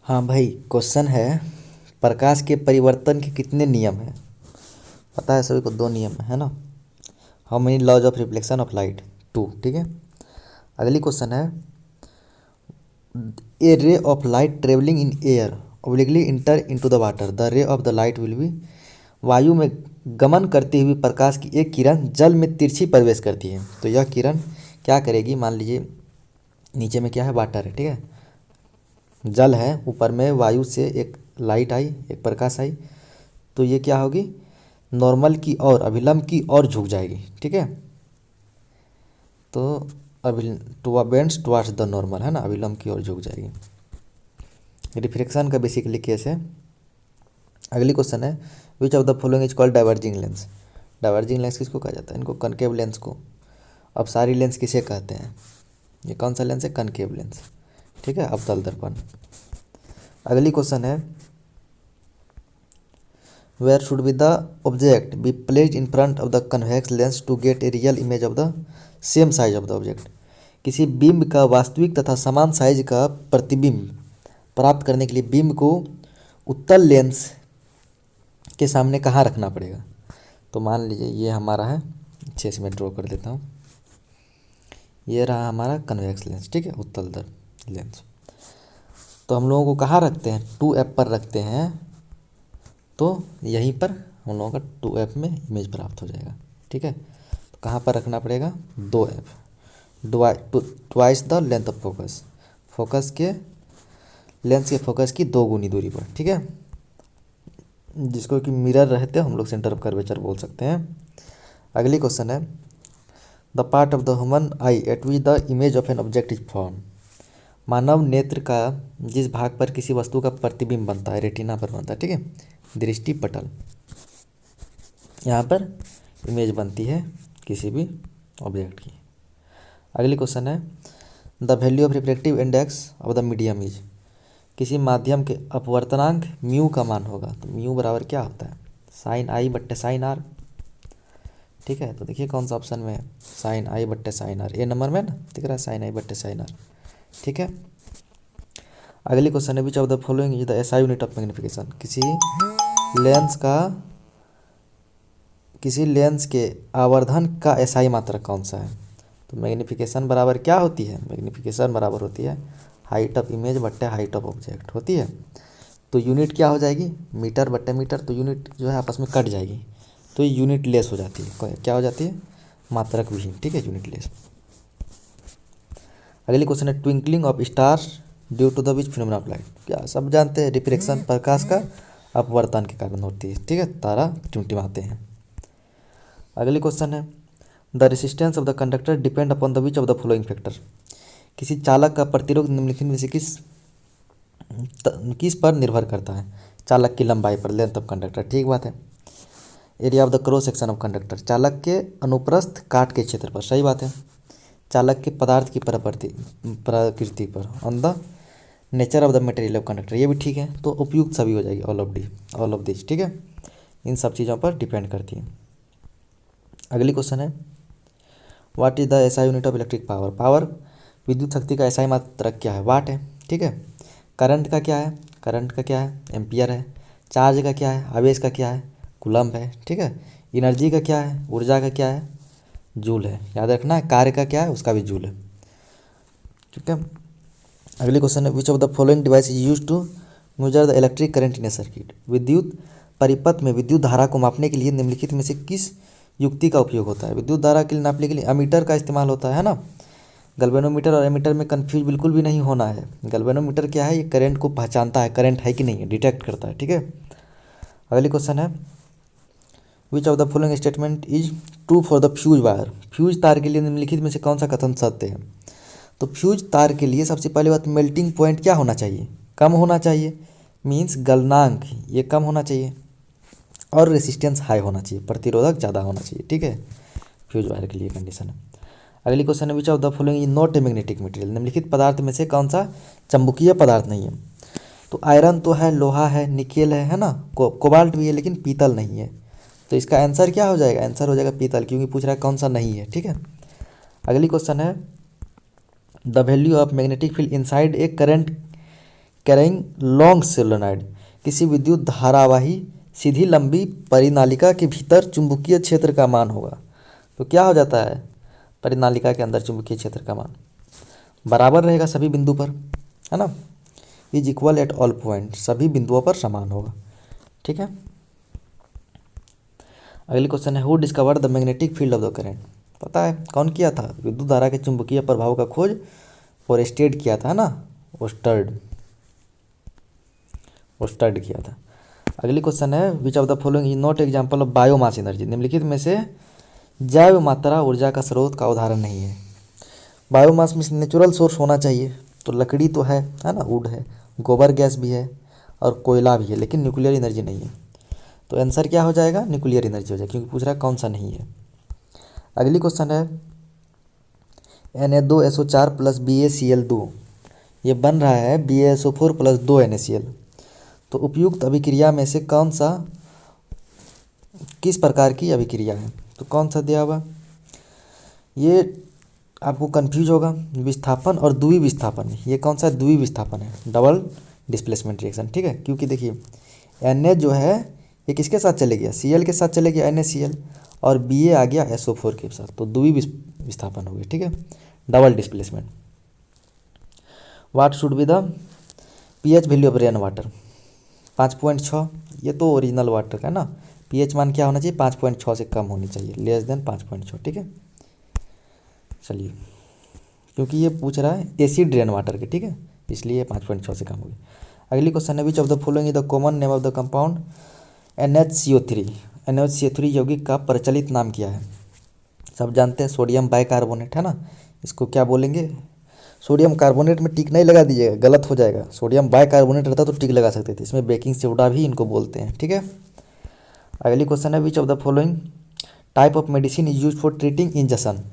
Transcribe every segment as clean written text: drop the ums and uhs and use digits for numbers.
हाँ भाई, क्वेश्चन है प्रकाश के परिवर्तन के कितने नियम हैं। पता है सभी को, दो नियम है ना। How many laws of reflection of light, two. ठीक है। अगली क्वेश्चन है a ray of light travelling in air obliquely enter into the water, the ray of the light will be. वायु में गमन करती हुई प्रकाश की एक किरण जल में तिरछी प्रवेश करती है, तो यह किरण क्या करेगी। मान लीजिए नीचे में क्या है, वाटर है, ठीक है, जल है, ऊपर में वायु से एक लाइट आई, एक प्रकाश आई, तो ये क्या होगी, नॉर्मल की और अभिलंब की ओर झुक जाएगी। ठीक है, तो अभी two bends towards the normal है ना, अभिलंब की ओर झुक जाएगी। रिफ्रैक्शन का बेसिकली केस है। अगली क्वेश्चन है which of the following is called diverging lens. Diverging lens किसको कहा जाता है, इनको कनकेव लेंस को। अब सारी लेंस किसे कहते हैं, ये कौन सा लेंस है, कनकेव लेंस। ठीक है, अवतल दर्पण। अगली क्वेश्चन है where should be the object be placed in front of the convex lens to get a real image of the same size of the object. किसी बिंब का वास्तविक तथा समान साइज का प्रतिबिंब प्राप्त करने के लिए बिंब को उत्तल लेंस के सामने कहाँ रखना पड़ेगा। तो मान लीजिए ये हमारा है, अच्छे से मैं ड्रॉ कर देता हूँ, ये रहा हमारा कन्वेक्स लेंस, ठीक है, उत्तल दर्पण लेंस। तो हम लोगों को कहाँ रखते हैं, 2f पर रखते हैं, तो यहीं पर हम लोगों का 2f में इमेज प्राप्त हो जाएगा। ठीक है, तो कहाँ पर रखना पड़ेगा, 2f, twice the length of focus, focus के लेंस के फोकस की 2 गुनी दूरी पर। ठीक है, जिसको कि मिरर रहते हैं हम लोग सेंटर ऑफ कर्वेचर बोल सकते हैं। अगली क्वेश्चन है the part of the human eye at which the image of an object is form. मानव नेत्र का जिस भाग पर किसी वस्तु का प्रतिबिंब बनता है, रेटिना पर बनता है, ठीक है, दृष्टि पटल, यहाँ पर इमेज बनती है किसी भी ऑब्जेक्ट की। अगली क्वेश्चन है the value of refractive index of the medium is. किसी माध्यम के अपवर्तनांक म्यू का मान होगा, तो म्यू बराबर क्या होता है, साइन आई बट्टे साइन आर। ठीक है, तो देखिए कौन सा ऑप्शन में है, साइन आई बट्टे साइन आर, ए नंबर में ना दिख रहा है, साइन आई बट्टे साइन आर। ठीक है, अगली क्वेश्चन है which of the following is the SI unit of magnification. किसी लेंस के आवर्धन का एसआई मात्रक कौन सा है। तो मैग्निफिकेशन बराबर क्या होती है, मैग्निफिकेशन बराबर होती है हाइट ऑफ इमेज बट्टे हाइट ऑफ ऑब्जेक्ट होती है। तो यूनिट क्या हो जाएगी, मीटर बट्टे मीटर, तो यूनिट जो है आपस में कट जाएगी, तो ये यूनिट लेस हो जाती है, क्या हो जाती है, मात्रक विहीन। ठीक है, यूनिट लेस। अगली क्वेश्चन है twinkling of stars due to the which phenomena of light. क्या सब जानते हैं, रिफ्रैक्शन, प्रकाश का अपवर्तन के कारण होती है। ठीक है, तारा टिमटिमाते हैं। अगली क्वेश्चन है the resistance of the conductor depend upon the which of the following factor. किसी चालक का प्रतिरोध निम्नलिखित में से किस पर निर्भर करता है, चालक की लंबाई पर, लेंथ ऑफ कंडक्टर, ठीक बात है। Area of the cross section of conductor, चालक के अनुप्रस्थ काट के क्षेत्र पर, सही बात है। चालक के पदार्थ की प्रकृति पर, on the nature of the material of conductor, ये भी ठीक है। तो उपयुक्त सभी हो जाएगी, ऑल ऑफ दिस। ठीक है, इन सब चीज़ों पर डिपेंड करती है। अगली क्वेश्चन है what is the SI unit of electric power. Power विद्युत शक्ति का एसआई मात्रक क्या है, वाट है। ठीक है, करंट का क्या है, करंट का क्या है, एम्पियर है। चार्ज का क्या है, आवेश का क्या है, कूलम्ब है। ठीक है, एनर्जी का क्या है, ऊर्जा का क्या है, जूल है। याद रखना है, कार्य का क्या है, उसका भी जूल है। ठीक है, अगली क्वेश्चन है which of the following device is use to measure the electric current in a circuit. विद्युत परिपथ में विद्युत धारा को मापने के लिए निम्नलिखित में से किस युक्ति का उपयोग होता है। विद्युत धारा के लिए नापने के लिए अमीटर का इस्तेमाल होता है ना। गैल्वेनोमीटर और एमीटर में कंफ्यूज बिल्कुल भी नहीं होना है। गैल्वेनोमीटर क्या है, ये करंट को पहचानता है, करंट है कि नहीं है, डिटेक्ट करता है। ठीक है, अगली क्वेश्चन है which of the following statement is true for the fuse wire. Fuse तार के लिए निम्नलिखित में से कौन सा कथन सत्य है। तो फ्यूज तार के लिए सबसे पहली बात, मेल्टिंग पॉइंट क्या होना चाहिए, कम होना चाहिए, मीन्स गलनांक ये कम होना चाहिए, और रेसिस्टेंस हाई होना चाहिए, प्रतिरोधक ज़्यादा होना चाहिए। ठीक है, फ्यूज वायर के लिए कंडीशन है। अगली क्वेश्चन है which of the following is not a magnetic material. निम्नलिखित पदार्थ में से कौन सा चंबुकीय पदार्थ नहीं है। तो आयरन तो है, लोहा है, निकेल है ना, कोबाल्ट भी है, लेकिन पीतल नहीं है। तो इसका आंसर क्या हो जाएगा, आंसर हो जाएगा पीतल, क्योंकि पूछ रहा है कौन सा नहीं है। ठीक है, अगली क्वेश्चन है the value of magnetic field inside a current carrying long solenoid, किसी विद्युत धारावाही सीधी लंबी परिनालिका के भीतर चुंबकीय क्षेत्र का मान होगा। तो क्या हो जाता है, परिनालिका के अंदर चुंबकीय क्षेत्र का मान बराबर रहेगा सभी बिंदु पर, है ना, is equal at all point, सभी बिंदुओं पर समान होगा। ठीक है। अगली क्वेश्चन है, who discovered the magnetic field of the current. पता है कौन किया था, विद्युत धारा के चुंबकीय प्रभाव का खोज ओरस्टेड किया था, है ना, ओस्टर्ड किया था। अगली क्वेश्चन है, which of the following is not example of biomass energy. निम्नलिखित में से जैव मात्रा ऊर्जा का स्रोत का उदाहरण नहीं है। बायोमास में नेचुरल सोर्स होना चाहिए, तो लकड़ी तो है ना, वुड है, गोबर गैस भी है और कोयला भी है, लेकिन न्यूक्लियर एनर्जी नहीं है। तो आंसर क्या हो जाएगा, न्यूक्लियर एनर्जी हो जाएगा, क्योंकि पूछ रहा है कौन सा नहीं है। अगली क्वेश्चन है, Na2SO4 प्लस BaCl2, ये बन रहा है BaSO4 प्लस 2 NaCl। तो उपयुक्त अभिक्रिया में से कौन सा किस प्रकार की अभिक्रिया है, तो कौन सा दिया हुआ, ये आपको कंफ्यूज होगा, विस्थापन और द्वि विस्थापन। ये कौन सा द्वि विस्थापन है, डबल डिस्प्लेसमेंट रिएक्शन। ठीक है, क्योंकि देखिए Na जो है ये किसके साथ चले गया, Cl के साथ चले गया NaCl, और Ba आ गया SO4 के साथ, तो द्वि विस्थापन हो गया। ठीक है, double displacement. What should be the pH value of rain water, 5.6, ये तो ओरिजिनल वाटर का है ना, pH मान क्या होना चाहिए, 5.6 से कम होनी चाहिए, लेस देन 5.6। ठीक है, चलिए, क्योंकि ये पूछ रहा है एसिड रेन वाटर के, ठीक है, इसलिए 5.6 से कम होगी। अगली क्वेश्चन है, which of the following is the common name of the compound NHCO3। NHCO3 यौगिक का प्रचलित नाम क्या है, सब जानते हैं सोडियम बाइकार्बोनेट, है ना, इसको क्या बोलेंगे, सोडियम कार्बोनेट में टिक नहीं लगा दीजिएगा, गलत हो जाएगा, सोडियम बाइकार्बोनेट रहता तो टिक लगा सकते थे, इसमें बेकिंग सोडा भी इनको बोलते हैं। ठीक है। अगली क्वेश्चन है, which of the following type of medicine is use for treating injection.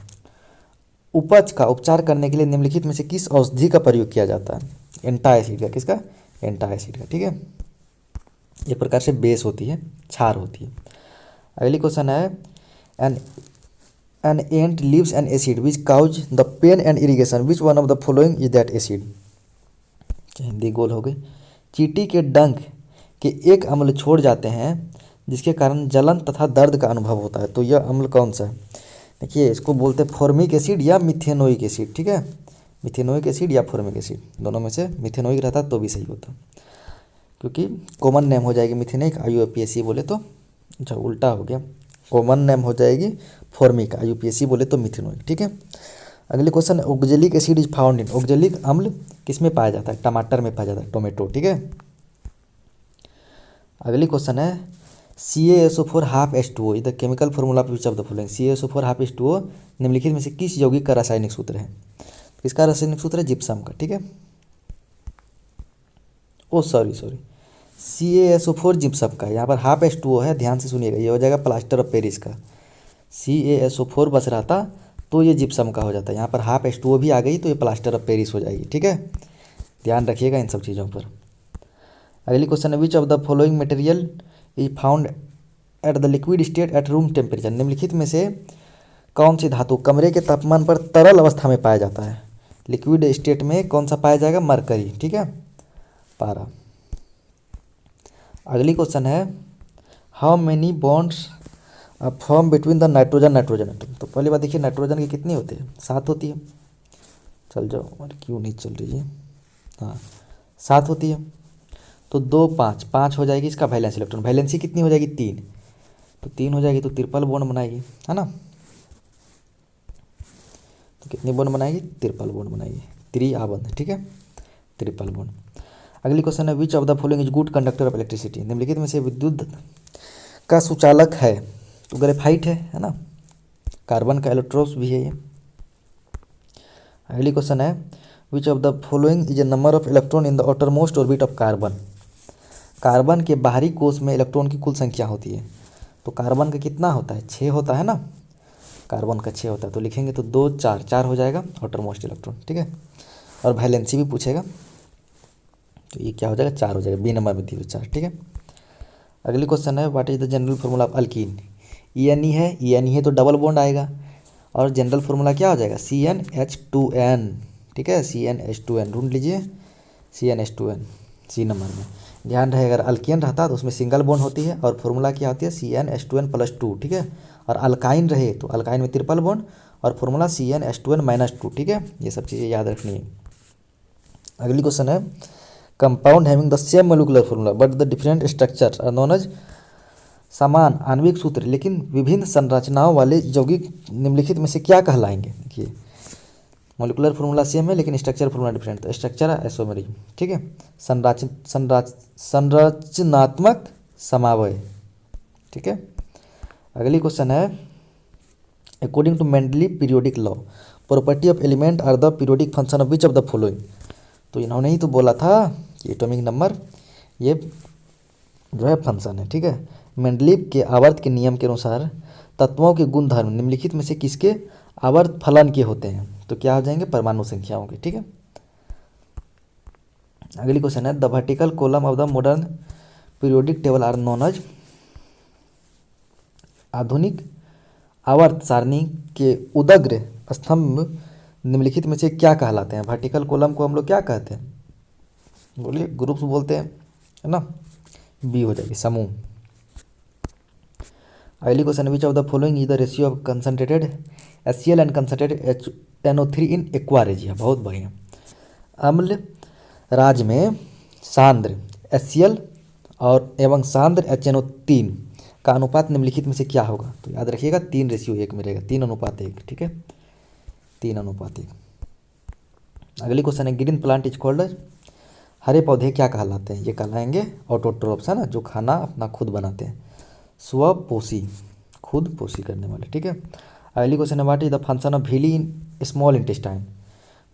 उपज का उपचार करने के लिए निम्नलिखित में से किस औषधि का प्रयोग किया जाता है, एंटासिड का, किसका, एंटासिड का। ठीक है, एक प्रकार से बेस होती है, क्षार होती है। अगली क्वेश्चन है, an ant leaves an acid which cause the pain and irrigation, which one of the following is that acid. Hindi गोल हो गई। चींटी के डंक के एक अम्ल छोड़ जाते हैं जिसके कारण जलन तथा दर्द का अनुभव होता है, तो यह अम्ल कौन सा है। देखिए इसको बोलते हैं फॉर्मिक एसिड या मिथेनोइक एसिड। ठीक है, मिथेनोइक एसिड या फॉर्मिक एसिड, दोनों में से मिथेनोइक रहता तो भी सही होता, क्योंकि कॉमन नेम हो जाएगी मिथेनिक, IUPAC बोले तो, अच्छा उल्टा हो गया, कॉमन नेम हो जाएगी फॉर्मिक, IUPAC बोले तो मिथेनोइक। ठीक है। अगले question, oxalic acid is found in, oxalic अम्ल किस में पाया जाता है, टमाटर में पाया जाता है, टोमेटो। ठीक है। अगली क्वेश्चन है, CaSO4 half H2O is the chemical formula of which of the following. CaSO4 half H2O निम्नलिखित में से किस यौगिक का रासायनिक सूत्र है, किसका रासायनिक सूत्र है, जिप्सम का। ठीक है, ओ सॉरी CaSO4 जिप्सम का, यहाँ पर हाफ H2O है, ध्यान से सुनिएगा, ये हो जाएगा प्लास्टर ऑफ पेरिस का। CaSO4 बच रहा था तो ये जिप्सम का हो जाता है, यहाँ पर हाफ H2O भी आ गई तो ये प्लास्टर ऑफ पेरिस हो जाएगी। ठीक है, ध्यान रखिएगा इन सब चीज़ों पर। अगली क्वेश्चन है, which of the following material is found at the liquid state at room temperature. निम्नलिखित में से कौन सी धातु कमरे के तापमान पर तरल अवस्था में पाया जाता है, लिक्विड स्टेट में कौन सा पाया जाएगा, मरकरी। ठीक है, पारा। अगली क्वेश्चन है, how many bonds form between the nitrogen atom. तो पहली बात देखिए, नाइट्रोजन की कितनी होती है, 7 होती है, चल जाओ, अरे क्यों नहीं चल रही है, हाँ 7 होती है, तो 2 5 हो जाएगी इसका वैलेंस इलेक्ट्रॉन, वैलेंसी कितनी हो जाएगी, 3, तो 3 हो जाएगी तो ट्रिपल बॉन्ड बनाएगी, है ना, तो कितनी बॉन्ड बनाएगी, ट्रिपल बॉन्ड बनाएगी, त्रिआबंध। ठीक है, ट्रिपल बॉन्ड। अगली क्वेश्चन है, which of the following is good conductor of electricity. निम्नलिखित में से विद्युत का सुचालक है, तो ग्रेफाइट है ना, कार्बन का इलेक्ट्रोस भी है ये। अगली क्वेश्चन है, which of the following is a number of electron in the outer most orbit of carbon. Carbon के बाहरी कोष में इलेक्ट्रॉन की कुल संख्या होती है, तो कार्बन का कितना होता है, 6 होता है ना, कार्बन का 6 होता है, तो लिखेंगे तो 2 4 हो जाएगा आउटर मोस्ट इलेक्ट्रॉन। ठीक है, और वैलेंसी भी पूछेगा, तो ये क्या हो जाएगा, 4 हो जाएगा, बी नंबर में दी हुई 4। ठीक है। अगली क्वेश्चन है, what is the general formula of alkyne. ENE है तो डबल बॉन्ड आएगा, और जनरल फार्मूला क्या हो जाएगा, CnH2n। ठीक है, CnH2n ढूंढ लीजिए, CnH2n। सी नंबर में। ध्यान रहे अगर अल्केन रहता तो उसमें सिंगल बॉन्ड होती है और फॉर्मूला क्या होती है CnH2n+2, ठीक है। और अल्काइन रहे तो अल्काइन में ट्रिपल बॉन्ड और फॉर्मूला CnH2n-2, ठीक है। ये सब चीज़ें याद रखनी है। अगली क्वेश्चन है compound having the same molecular formula but the different structure are known as. समान आणविक सूत्र लेकिन विभिन्न संरचनाओं वाले यौगिक निम्नलिखित में से क्या कहलाएंगे। देखिए मोलिकुलर फॉर्मूला सेम है लेकिन स्ट्रक्चर फॉर्मूला डिफरेंट, तो स्ट्रक्चर है आइसोमेरिज्म, ठीक है। संरचनात्मक समन्वय, ठीक है। अगली क्वेश्चन है according to Mendeleev periodic law property of element are the periodic function of which of the following. तो इन्होंने ही तो बोला था कि एटॉमिक नंबर ये जो है फंक्शन है, ठीक है। मेंडलीव के आवर्त के नियम के अनुसार तत्वों के गुण धर्म निम्नलिखित में से किसके आवर्त फलन के होते हैं। तो क्या हो जाएंगे परमाणु संख्याओं के, ठीक है। अगली क्वेश्चन है the vertical column of the modern periodic table are known as. आधुनिक आवर्त सारणी के उदग्र स्तंभ निम्नलिखित में से क्या कहलाते हैं। वर्टिकल कॉलम को हम लोग क्या कहते हैं, बोलिए ग्रुप्स बोलते हैं, है ना। बी हो जाएगी समूह। अगली question which of the following is the ratio of concentrated HCl and concentrated NO3 in aqua regia. बहुत बढ़िया। अम्ल राज में सांद्र HCl और एवं सांद्र HNO3 का अनुपात निम्नलिखित में से क्या होगा। तो याद रखिएगा 3:1 में रहेगा, 3:1, ठीक है, 3:1। अगली क्वेश्चन है ग्रीन प्लांट इज कॉल्ड। हरे पौधे क्या कहलाते हैं। ये कहलाएंगे ऑटोट्रोप्स, है ना, जो खाना अपना खुद बनाते हैं। स्वपोषी, खुद पोषी करने वाले, ठीक है। अगली क्वेश्चन है what is the function of villi in small intestine.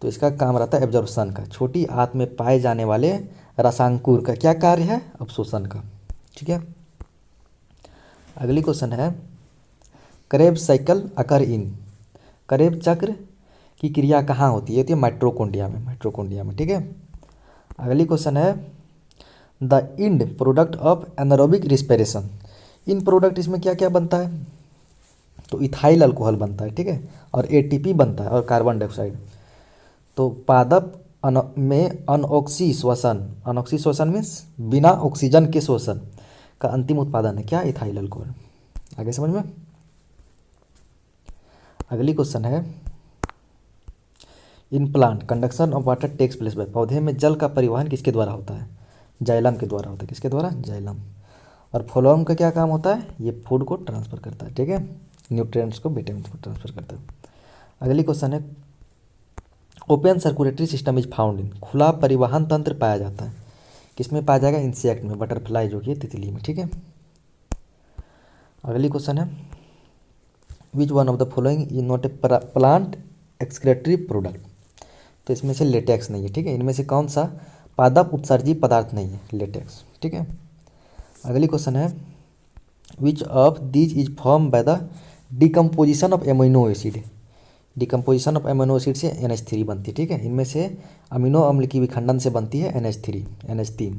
तो इसका काम रहता है एब्जॉर्प्शन का। छोटी आंत में पाए जाने वाले रसांकुर का क्या कार्य है, अवशोषण का, ठीक है। अगली क्वेश्चन है करेब्स साइकिल अकर इन। करेब चक्र की क्रिया कहाँ होती है, माइटोकॉन्ड्रिया में, माइटोकॉन्ड्रिया में, ठीक है। अगली क्वेश्चन है the end product of anaerobic respiration. End product इसमें क्या क्या बनता है, तो इथाइल अल्कोहल बनता है, ठीक है, और ATP बनता है और कार्बन डाइऑक्साइड। तो पादप में अनऑक्सी श्वसन मीन्स बिना ऑक्सीजन के श्वसन का अंतिम उत्पादन है क्या, इथाइल अल्कोहल। आगे समझ में। अगली क्वेश्चन है in plant conduction of water takes place by. पौधे में जल का परिवहन किसके द्वारा होता है, जाइलम के द्वारा होता है। किसके द्वारा, जाइलम। और फ्लोएम का क्या काम होता है, ये फूड को ट्रांसफर करता है, ठीक है, न्यूट्रिएंट्स को विटामिन को ट्रांसफर करता है। अगली क्वेश्चन है open circulatory system is found in. खुला परिवहन तंत्र पाया जाता है किसमें पाया जाएगा, इंसेक्ट में, बटरफ्लाई जो कि तितली में, ठीक है। अगली क्वेश्चन है which one of the following is not a plant excretory product. तो इसमें से लेटेक्स नहीं है, ठीक है। इनमें से कौन सा पादप उत्सर्जी पदार्थ नहीं है, लेटेक्स, ठीक है। अगली क्वेश्चन है which of these is form by the decomposition of amino acid. Decomposition of amino acid से NH3 बनती है, ठीक है। इनमें से अमीनो अम्ल की विखंडन से बनती है NH3।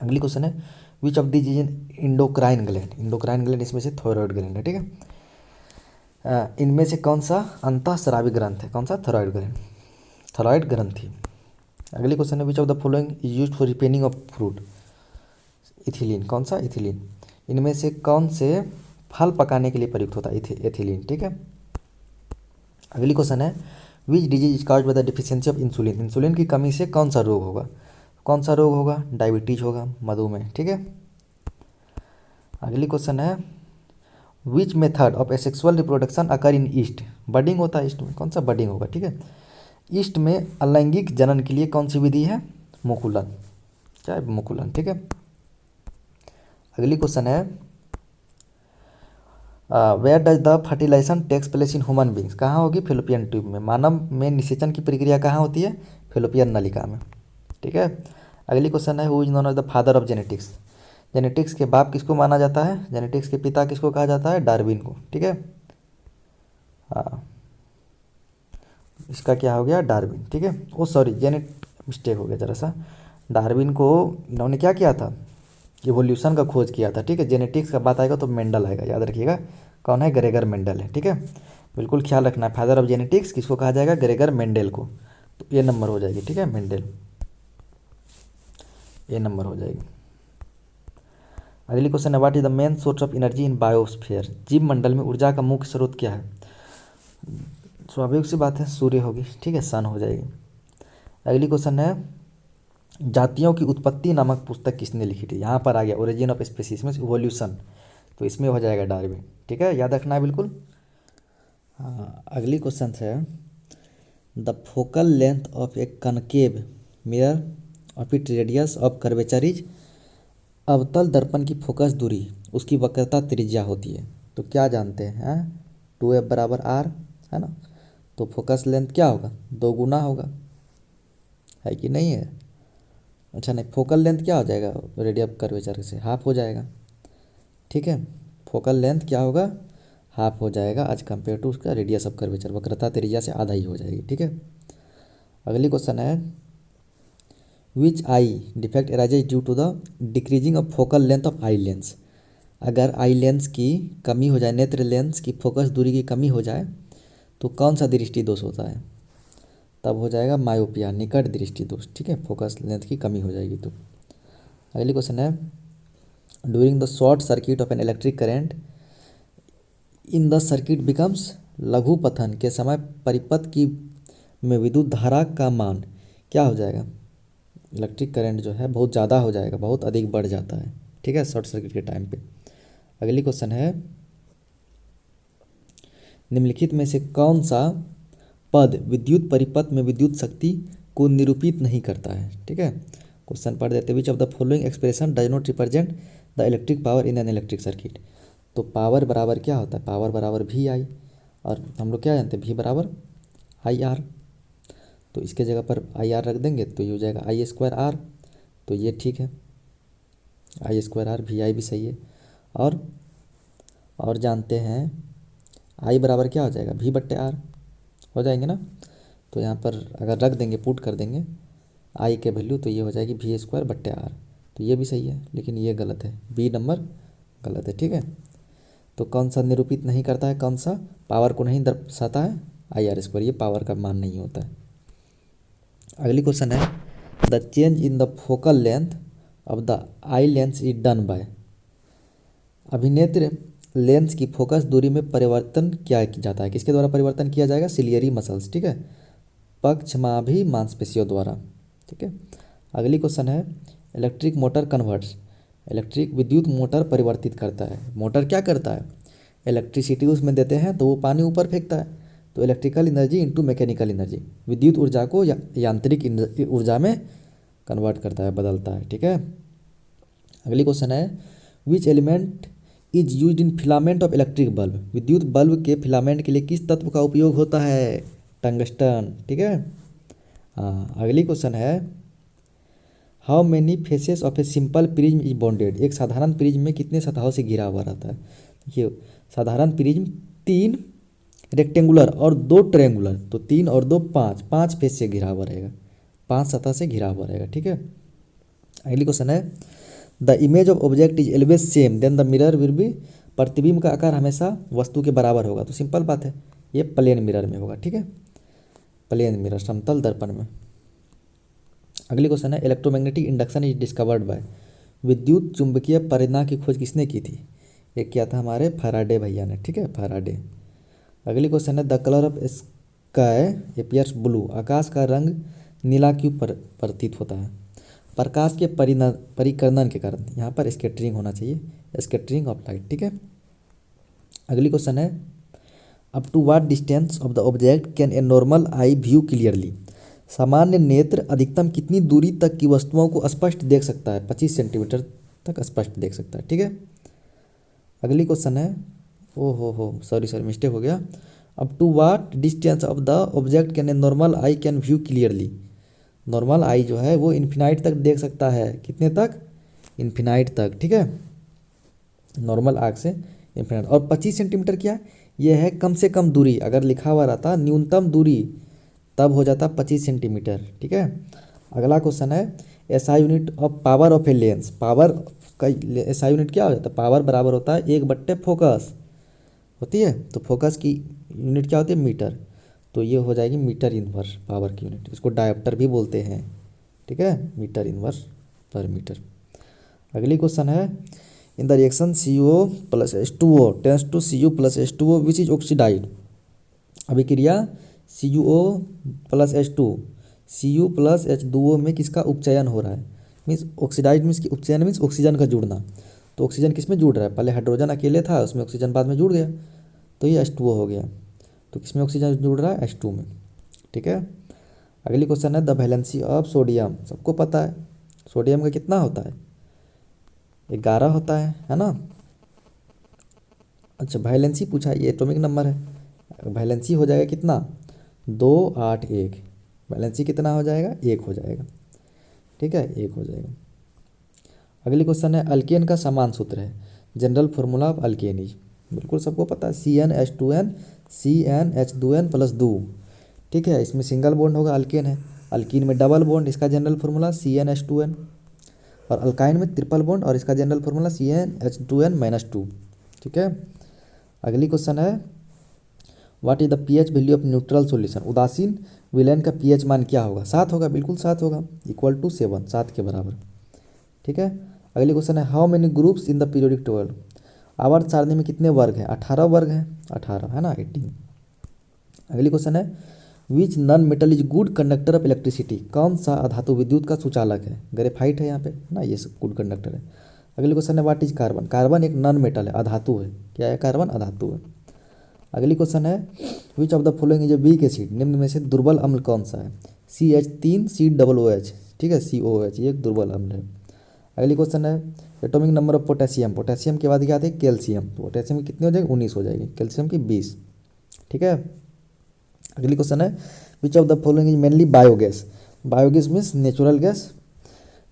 अगली क्वेश्चन है which of these is endocrine gland. Endocrine gland इसमें से थायराइड ग्लैंड है, ठीक है। इनमें से कौन सा अंतःस्रावी ग्रंथ है, कौन सा, थायराइड ग्लैंड, थायराइड ग्रंथि। अगली क्वेश्चन है which of the following is used for ripening of fruit. Ethylene, कौन सा, इथिलीन। इनमें से कौन से फल पकाने के लिए प्रयुक्त होता है, एथिलीन, ठीक है। अगली क्वेश्चन है which disease is caused by the deficiency of insulin. Insulin की कमी से कौन सा रोग होगा, कौन सा रोग होगा, डायबिटीज होगा, मधुमेह, ठीक है। अगली क्वेश्चन है which method of asexual reproduction occur in east. Budding होता है ईस्ट में, कौन सा, बडिंग होगा, ठीक है। ईस्ट में अलैंगिक जनन के लिए कौन सी विधि है, मुकुलन, क्या है, मुकुलन, ठीक है। अगली क्वेश्चन है where does the fertilization takes place in human beings. कहाँ होगी, फेलोपियन ट्यूब में। मानव में निषेचन की प्रक्रिया कहाँ होती है, फेलोपियन नलिका में, ठीक है। अगली क्वेश्चन है who is known as the father of genetics. Genetics के बाप किसको माना जाता है, जेनेटिक्स के पिता किसको कहा जाता है, डार्विन को, ठीक है। हाँ, इसका क्या हो गया, डार्विन, ठीक है। ओ सॉरी, मिस्टेक हो गया जरा सा। डार्विन को इन्होंने क्या किया था, इवोल्यूशन का खोज किया था, ठीक है। जेनेटिक्स का बात आएगा तो मेंडल आएगा, याद रखिएगा कौन है, ग्रेगर मेंडल है, ठीक है। बिल्कुल ख्याल रखना है, फादर ऑफ जेनेटिक्स किसको कहा जाएगा, ग्रेगर मेंडल को। तो ये नंबर हो जाएगी, ठीक है, मेंडल। ए नंबर हो जाएगी। अगली क्वेश्चन है, what is the main source of energy in biosphere? जीव मंडल में ऊर्जा का मुख्य स्रोत क्या है? स्वाभाविक सी बात है, सूर्य होगी, ठीक है, सन हो जाएगी। अगली क्वेश्चन है, जातियों की उत्पत्ति नामक पुस्तक किसने लिखी थी? यहाँ पर आ गया ओरिजिन ऑफ स्पीसीज में इवोल्यूशन, तो इसमें हो जाएगा डार्विन, ठीक है, याद रखना है बिल्कुल। हाँ, अगली क्वेश्चन है, the focal length of A concave mirror of it radius of curvature is? अवतल दर्पण की फोकस दूरी उसकी वक्रता त्रिज्या होती है, तो क्या जानते हैं? 2f बराबर r है ना, तो फोकस लेंथ क्या होगा? 2 गुना होगा, है कि नहीं है? अच्छा नहीं, फोकल लेंथ क्या हो जाएगा रेडियस ऑफ कर्वेचर से? हाफ हो जाएगा, ठीक है, फोकल लेंथ क्या होगा? हाफ हो जाएगा एज कम्पेयर टू उसका रेडियस ऑफ कर्वेचर, वक्रता त्रिज्या से आधा ही हो जाएगी, ठीक है। अगली क्वेश्चन है, which eye defect arises due to the decreasing of focal length of eye lens? अगर आई लेंस की कमी हो जाए, नेत्र लेंस की फोकस दूरी की कमी हो जाए तो कौन सा दृष्टि दोष होता है? तब हो जाएगा मायोपिया, निकट दृष्टि दोष, ठीक है, फोकस लेंथ की कमी हो जाएगी तो। अगली क्वेश्चन है, during the short circuit of an electric current in the circuit becomes? लघु पथन के समय परिपथ की में विद्युत धारा का मान क्या हो जाएगा? इलेक्ट्रिक करंट जो है बहुत ज़्यादा हो जाएगा, बहुत अधिक बढ़ जाता है, ठीक है, शॉर्ट सर्किट के टाइम पे। अगली क्वेश्चन है, निम्नलिखित में से कौन सा पद विद्युत परिपथ में विद्युत शक्ति को निरूपित नहीं करता है? ठीक है, क्वेश्चन पढ़ देते, विच of the following expression does not represent the electric power in an electric circuit? तो पावर बराबर क्या होता है? पावर बराबर वी आई, और हम लोग क्या जानते हैं? वी बराबर आई आर, तो इसके जगह पर आई आर रख देंगे तो ये हो जाएगा आई स्क्वायर आर, तो ये ठीक है, आई स्क्वायर आर, वी आई भी सही है। और जानते हैं आई बराबर क्या हो जाएगा? वी बट्टे आर हो जाएंगे ना, तो यहाँ पर अगर रख देंगे, पुट कर देंगे आई के वैल्यू, तो ये हो जाएगी वी स्क्वायर बट्टे आर, तो ये भी सही है, लेकिन ये गलत है, बी नंबर गलत है, ठीक है। तो कौन सा निरूपित नहीं करता है? कौन सा पावर को नहीं दर्शाता है? आई आर स्क्वायर, ये पावर का मान नहीं होता है। अगली क्वेश्चन है, the change in the focal length of the eye lens is done by? अभिनेत्र लेंस की फोकस दूरी में परिवर्तन क्या जाता है? किसके द्वारा परिवर्तन किया जाएगा? सिलियरी मसल्स, ठीक है, पक्षमाभी मांसपेशियों द्वारा, ठीक है। अगली क्वेश्चन है, इलेक्ट्रिक मोटर कन्वर्ट्स? इलेक्ट्रिक विद्युत मोटर परिवर्तित करता है। मोटर क्या करता है? इलेक्ट्रिसिटी उसमें देते हैं तो वो पानी ऊपर फेंकता है, तो electrical energy into mechanical energy, विद्युत ऊर्जा को यांत्रिक ऊर्जा में कन्वर्ट करता है, बदलता है, ठीक है। अगली क्वेश्चन है, which element is use in filament of electric bulb? विद्युत बल्ब के फिलामेंट के लिए किस तत्व का उपयोग होता है? टंगस्टन, ठीक है। हाँ, अगली क्वेश्चन है, how many faces of a simple prism is bonded? एक साधारण प्रिज्म में कितने सतहों से घिरा हुआ रहता है? ये साधारण प्रिज्म 3 रेक्टेंगुलर और 2 ट्रायंगुलर, तो 3 और 2 5 फेस से घिरा हुआ रहेगा, 5 सतह से घिरा हुआ रहेगा, ठीक है। अगली क्वेश्चन है, the image of object is always same than the mirror will be? प्रतिबिंब का आकार हमेशा वस्तु के बराबर होगा, तो सिंपल बात है, ये प्लेन मिरर में होगा, ठीक है, प्लेन मिरर, समतल दर्पण में। अगली क्वेश्चन है, electromagnetic induction is discovered by? विद्युत चुंबकीय प्रेरणा की खोज किसने की थी? ये किया था हमारे फैराडे भैया ने, ठीक है, फैराडे। अगली क्वेश्चन है, the colour of sky appears blue? आकाश का रंग नीला क्यों प्रतीत होता है? प्रकाश के परिकर्णन के कारण, यहाँ पर स्कैटरिंग होना चाहिए, स्कैटरिंग ऑफ लाइट, ठीक है। अगली क्वेश्चन है, up to what distance of the object can a normal eye view clearly? सामान्य नेत्र अधिकतम कितनी दूरी तक की वस्तुओं को स्पष्ट देख सकता है? 25 सेंटीमीटर तक स्पष्ट देख सकता है, ठीक है। अगली क्वेश्चन है, हो सॉरी मिस्टेक हो गया, up to what distance of the object can a normal eye can view clearly? Normal eye जो है वो इन्फिनाइट तक देख सकता है, कितने तक? इन्फिनाइट तक, ठीक है, नॉर्मल आँख से इन्फिनाइट। और 25 सेंटीमीटर क्या? ये है कम से कम दूरी, अगर लिखा हुआ रहता न्यूनतम दूरी तब हो जाता 25 सेंटीमीटर, ठीक है। अगला क्वेश्चन है, SI unit of power of a lens? Power का एसआई यूनिट क्या हो जाता है? पावर बराबर होता है 1/, फोकस होती है, तो फोकस की यूनिट क्या होती है? मीटर, तो ये हो जाएगी मीटर इनवर्स पावर की यूनिट, इसको डायोप्टर भी बोलते हैं, ठीक है, मीटर इनवर्स पर मीटर। अगली क्वेश्चन है in the reaction CO plus H2O tends to Cu plus H2O which is oxidised. अभिक्रिया CuO plus H2 Cu plus H2O में किसका उपचयन हो रहा है। मीन्स ऑक्सीडाइड मीन्स उपचयन मीन्स ऑक्सीजन का जुड़ना। तो ऑक्सीजन किस में जुड़ रहा है, पहले हाइड्रोजन अकेले था उसमें ऑक्सीजन बाद में जुड़ गया तो ये H2O हो गया। तो किस में ऑक्सीजन जुड़ रहा है, H2 में। ठीक है। अगली क्वेश्चन है द वैलेंसी ऑफ सोडियम। सबको पता है सोडियम का कितना होता है, 11 होता है ना। अच्छा वैलेंसी पूछा है, ये एटॉमिक नंबर है। वैलेंसी हो जाएगा कितना, 2 8 1। वैलेंसी कितना हो जाएगा, 1 हो जाएगा। ठीक है, 1 हो जाएगा। अगली क्वेश्चन है अल्केन का समान सूत्र है। General formula of alkane is, बिल्कुल सबको पता है CnH2n CnH2n प्लस 2। ठीक है, इसमें सिंगल बॉन्ड होगा, अल्केन है। अल्कीन में डबल बॉन्ड, इसका जनरल फार्मूला CnH2n। और अल्काइन में ट्रिपल बॉन्ड और इसका जनरल फार्मूला CnH2n-2। ठीक है। अगली क्वेश्चन है what is the pH value of neutral solution. उदासीन विलयन का pH मान क्या होगा, 7 होगा, बिल्कुल 7 होगा, इक्वल टू 7, 7 के बराबर। ठीक है। अगली क्वेश्चन है how many groups in the periodic table. आवर्त सारणी में कितने वर्ग हैं, 18 वर्ग हैं, 18 है ना, 18। अगली क्वेश्चन है which non metal is good conductor of electricity. कौन सा अधातु विद्युत का सुचालक है, ग्रेफाइट है यहाँ पे ना, ये सब गुड कंडक्टर है। अगली क्वेश्चन है व्हाट इज कार्बन। कार्बन एक नॉन मेटल है, अधातु है। क्या है कार्बन, अधातु है। अगली क्वेश्चन है which of the following is a weak acid. निम्न में से दुर्बल अम्ल कौन सा है, CH3COOH। ठीक है, COOH ये एक दुर्बल अम्ल है। अगली क्वेश्चन है atomic number of potassium. Potassium के बाद क्या आते हैं कैल्शियम। तो पोटेशियम की कितनी हो जाएगी, 19 हो जाएगी, कैल्शियम की 20। ठीक है। अगली क्वेश्चन है which of the following is mainly biogas. Biogas means natural gas.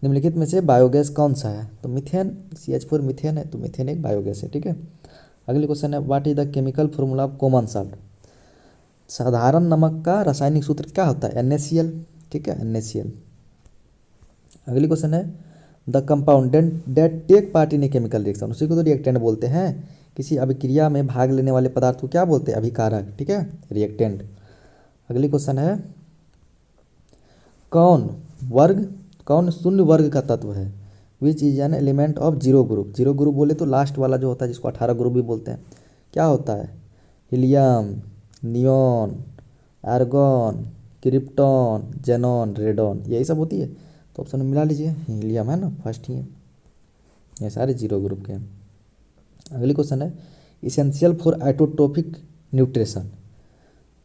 निम्नलिखित में से बायोगैस कौन सा है, तो मिथेन, CH4 मिथेन है, तो मिथेन एक बायोगैस है। ठीक है। अगली क्वेश्चन है what is the chemical formula of common salt. साधारण नमक का रासायनिक सूत्र क्या होता है, NaCl। ठीक है, NaCl। अगली क्वेश्चन है the compound that take part in a chemical reaction. उसी को तो रिएक्टेंट बोलते हैं। किसी अभिक्रिया में भाग लेने वाले पदार्थ को क्या बोलते हैं, अभिकारक। ठीक है, रिएक्टेंट। अगली क्वेश्चन है कौन शून्य वर्ग का तत्व है, which is an element of zero group. Zero group बोले तो लास्ट वाला जो होता है जिसको 18 ग्रुप भी बोलते हैं, क्या होता है, helium, neon, argon, krypton, xenon, radon, यही सब होती है। तो ऑप्शन में मिला लीजिए, हीलियम है ना, फर्स्ट ही है। ये सारे जीरो ग्रुप के हैं। अगली क्वेश्चन है इसेंशियल फॉर आइटोट्रोफिक न्यूट्रिशन।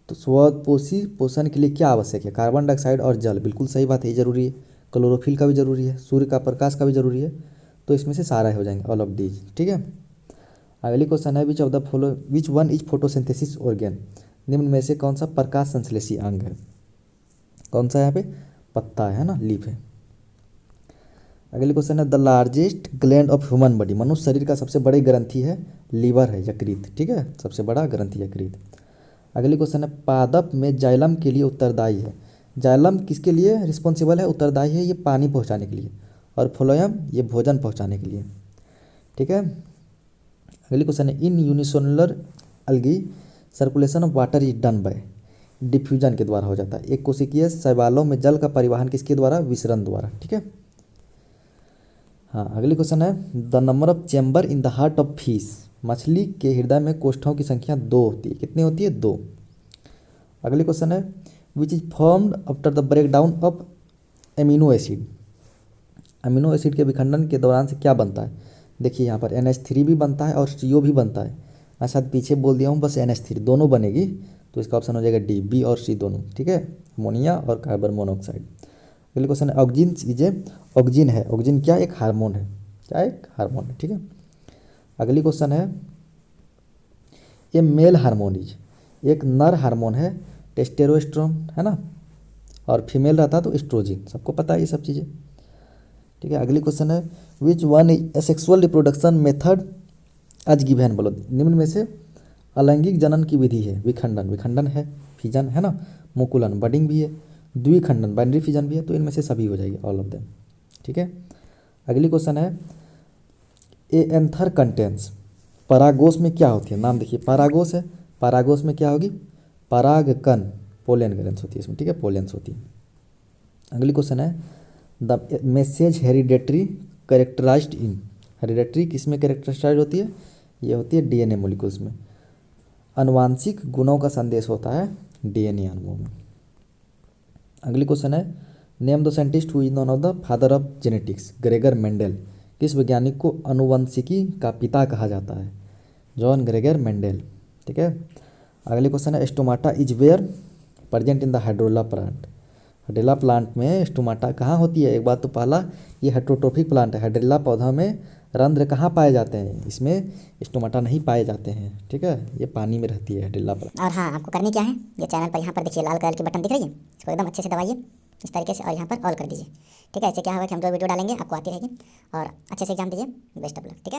तो स्वपोषी पोषण के लिए क्या आवश्यक है, कार्बन डाइऑक्साइड और जल। बिल्कुल सही बात है, ये जरूरी है। क्लोरोफिल का भी जरूरी है, सूर्य का प्रकाश का भी जरूरी है। तो इसमें से सारा हो जाएंगे, ऑल ऑफ दीज। ठीक है। अगली क्वेश्चन है which of the follow which one is photosynthesis organ. निम्न में से कौन सा प्रकाश संश्लेषी अंग है, कौन सा यहाँ पे, पत्ता है ना, लीफ है। अगली क्वेश्चन है the largest gland of human body. मनुष्य शरीर का सबसे बड़ी ग्रंथि है लीवर है, यकृत। ठीक है, सबसे बड़ा ग्रंथि यकृत। अगली क्वेश्चन है पादप में जाइलम के लिए उत्तरदायी है। जाइलम किसके लिए रिस्पॉन्सिबल है, उत्तरदायी है, ये पानी पहुंचाने के लिए। और फ्लोएम ये भोजन पहुंचाने के लिए। ठीक है। अगली क्वेश्चन है in unicellular algae circulation of water is done by. Diffusion के द्वारा हो जाता है। एक कोशिकीय शैवालों में जल का परिवहन किसके द्वारा, विसरण द्वारा। ठीक है। हाँ, अगली क्वेश्चन है the number of chamber in the heart of fish. मछली के हृदय में कोष्ठों की संख्या 2 होती है, कितनी होती है, 2। अगली क्वेश्चन है which is formed after the break down of amino acid. Amino acid के विखंडन के दौरान से क्या बनता है, देखिए यहाँ पर NH3 भी बनता है और CO भी बनता है। मैं शायद पीछे बोल दिया हूँ, बस NH3 दोनों बनेगी। तो इसका ऑप्शन हो जाएगा D, B और C दोनों। ठीक है, अमोनिया और कार्बन मोनोऑक्साइड। अगली क्वेश्चन है ऑक्जिन इज ए, ऑक्जिन है, ऑक्जिन क्या एक हार्मोन है, क्या एक हार्मोन है। ठीक है। अगली क्वेश्चन है ये मेल हार्मोन इज, एक नर हार्मोन है टेस्टेरोस्टेरोन है ना, और फीमेल रहता है तो एस्ट्रोजन। सबको पता है ये सब चीज़ें। ठीक है। अगली क्वेश्चन है which one is asexual reproduction method as given. बोलो निम्न में से अलैंगिक जनन की विधि है, विखंडन, विखंडन है, फिजन है ना, मुकुलन बडिंग भी है, द्विखंडन बाइनरी फिजन भी है। तो इनमें से सभी हो जाएगी, ऑल ऑफ देम। ठीक है। अगली क्वेश्चन है ए एंथर कंटेंस, परागोश में क्या होती है, नाम देखिए, परागोश है, परागोश में क्या होगी, परागकण, पोलन ग्रेन्स होती है इसमें। ठीक है, पोलेंस होती है। अगली क्वेश्चन है the message hereditary characterized in, hereditary किस में कैरेक्टराइज होती है, ये होती है डीएनए मॉलिक्यूल्स में। आनुवांशिक गुणों का संदेश होता है डीएनए अणुओं में। अगली क्वेश्चन है, name the scientist who is known of the father of genetics, Gregor Mendel. किस वैज्ञानिक को अनुवंशिकी का पिता कहा जाता है, जॉन ग्रेगर मेंडल। ठीक है। अगली क्वेश्चन है, stomata is where present in the hydrilla plant. Hydrilla plant में स्टोमाटा कहाँ होती है, एक बात तो पहला ये हेट्रोट्रोफिक प्लांट है, हाइड्रोला पौधा में रंध्र कहाँ पाए जाते हैं, इसमें स्टोमाटा नहीं पाए जाते हैं। ठीक है, ये पानी में रहती है हाइड्रोला प्लांट। और हाँ, आपको करनी क्या है, ये चैनल पर यहाँ पर देखिए लाल कलर की बटन दिख रही है, इसको एकदम अच्छे से दबाइए इस तरीके से और यहाँ पर ऑल कर दीजिए। ठीक है, इससे क्या होगा कि हम जो वीडियो डालेंगे आपको आती रहेगी। और अच्छे से एग्जाम दीजिए, बेस्ट ऑफ लक। ठीक है।